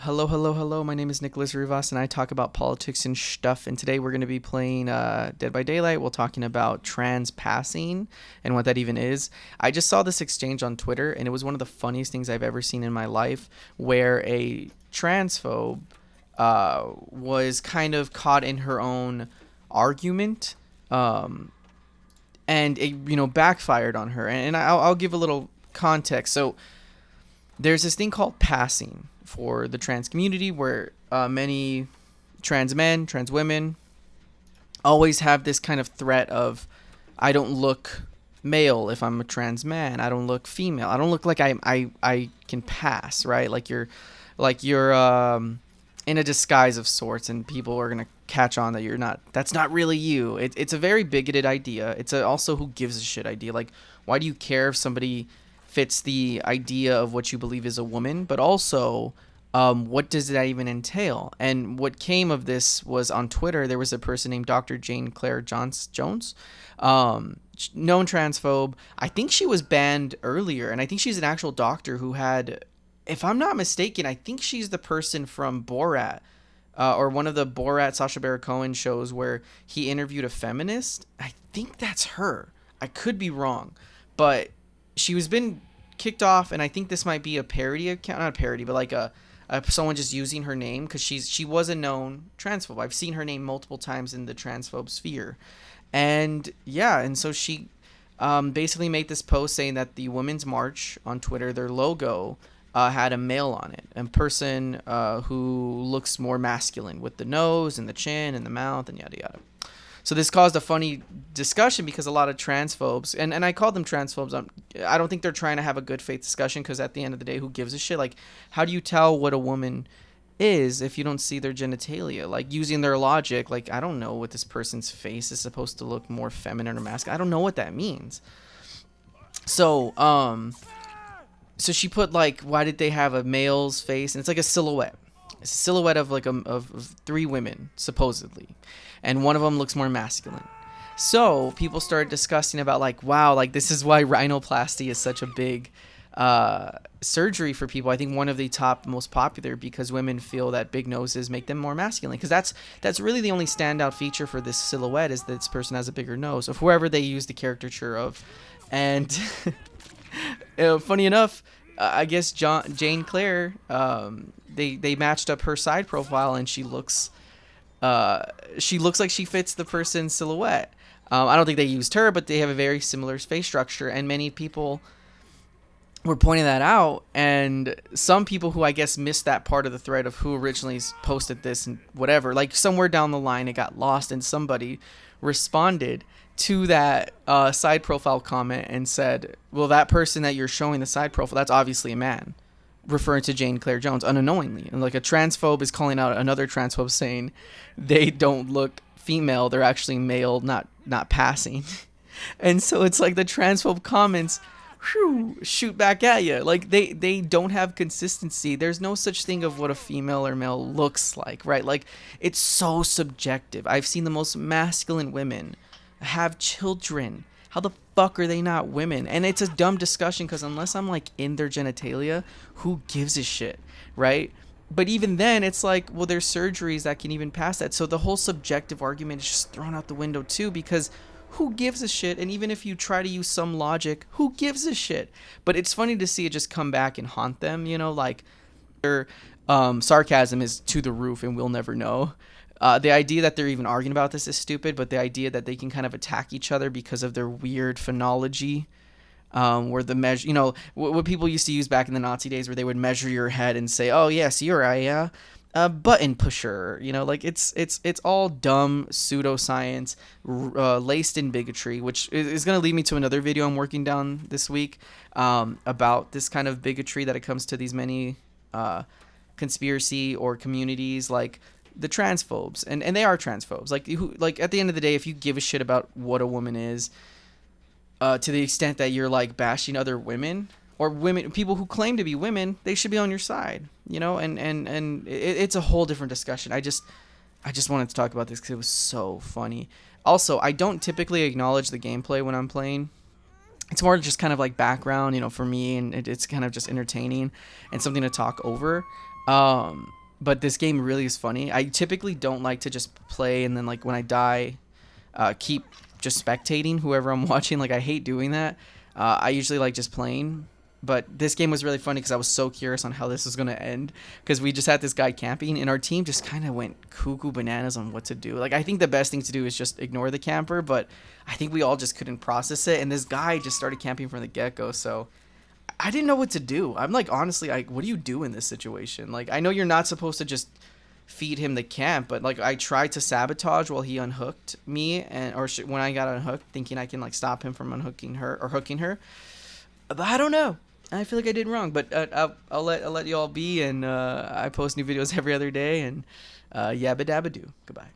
Hello, hello, hello. My name is Nicholas Rivas, and I talk about politics and stuff. And today we're going to be playing Dead by Daylight. We're talking about trans passing and what that even is. I just saw this exchange on Twitter, and it was one of the funniest things I've ever seen in my life, where a transphobe was kind of caught in her own argument, and it backfired on her. And I'll give a little context. So there's this thing called passing for the trans community where many trans men, trans women always have this kind of threat of, I don't look male if I'm a trans man. I don't look female. I don't look like I can pass, right? Like you're in a disguise of sorts, and people are gonna catch on that you're not. That's not really you. It's a very bigoted idea. It's also who gives a shit idea. Like, why do you care if somebody fits the idea of what you believe is a woman? But also, what does that even entail? And what came of this was on Twitter, there was a person named Dr. Jane Claire Jones, known transphobe. I think she was banned earlier, and I think she's an actual doctor who had, if I'm not mistaken, I think she's the person from Borat, or one of the Borat Sacha Baron Cohen shows where he interviewed a feminist. I think that's her. I could be wrong, but she was been kicked off, and I think this might be a parody account, not a parody, but like a someone just using her name, because she was a known transphobe. I've seen her name multiple times in the transphobe sphere, and yeah, and so she basically made this post saying that the Women's March on Twitter, their logo had a male on it, a person who looks more masculine with the nose and the chin and the mouth and yada yada. So this caused a funny discussion because a lot of transphobes, and I call them transphobes, I don't think they're trying to have a good faith discussion, because at the end of the day, who gives a shit? Like, how do you tell what a woman is if you don't see their genitalia? Like, using their logic, like, I don't know what this person's face is supposed to look more feminine or masculine. I don't know what that means. So, so she put, like, why did they have a male's face? And it's like a silhouette. It's a silhouette of like of three women, supposedly, and one of them looks more masculine. So people started discussing about, like, wow, like, this is why rhinoplasty is such a big surgery for people. I think one of the top most popular, because women feel that big noses make them more masculine, because that's really the only standout feature for this silhouette, is that this person has a bigger nose, of whoever they use the caricature of. And funny enough, I guess Jane Claire, they matched up her side profile, and she looks like she fits the person's silhouette. I don't think they used her, but they have a very similar face structure, and many people were pointing that out. And some people who I guess missed that part of the thread of who originally posted this and whatever, like somewhere down the line it got lost, and somebody responded to that side profile comment and said, well, that person that you're showing the side profile, that's obviously a man, referring to Jane Claire Jones unknowingly. And like, a transphobe is calling out another transphobe saying they don't look female, they're actually male, not passing. And so it's like the transphobe comments shoot back at you. Like, they don't have consistency. There's no such thing of what a female or male looks like, right? Like, it's so subjective. I've seen the most masculine women have children. How the fuck are they not women? And it's a dumb discussion, because unless I'm like in their genitalia, who gives a shit, right? But even then, it's like, well, there's surgeries that can even pass that. So the whole subjective argument is just thrown out the window too, because who gives a shit? And even if you try to use some logic, who gives a shit? But it's funny to see it just come back and haunt them, like their sarcasm is to the roof, and we'll never know. The idea that they're even arguing about this is stupid, but the idea that they can kind of attack each other because of their weird phonology, where the measure, what people used to use back in the Nazi days, where they would measure your head and say, oh yes, you're a button pusher, like it's all dumb pseudoscience, laced in bigotry, which is going to lead me to another video I'm working down this week, about this kind of bigotry that it comes to these many conspiracy or communities, like the transphobes, and they are transphobes. Like at the end of the day, if you give a shit about what a woman is, to the extent that you're like bashing other women or people who claim to be women, they should be on your side, and it's a whole different discussion. I just wanted to talk about this because it was so funny. Also, I don't typically acknowledge the gameplay when I'm playing. It's more just kind of like background, for me, and it's kind of just entertaining and something to talk over. But this game really is funny. I typically don't like to just play and then like when I die, keep just spectating whoever I'm watching. Like I hate doing that. I usually like just playing. But this game was really funny because I was so curious on how this was going to end. Because we just had this guy camping, and our team just kind of went cuckoo bananas on what to do. Like, I think the best thing to do is just ignore the camper, but I think we all just couldn't process it. And this guy just started camping from the get-go, so I didn't know what to do. I'm like, honestly, like, what do you do in this situation? Like, I know you're not supposed to just feed him the camp, but like, I tried to sabotage while he unhooked me, and when I got unhooked, thinking I can like stop him from unhooking her or hooking her. But I don't know. I feel like I did wrong, but I'll let you all be, and I post new videos every other day, and yabba dabba do. Goodbye.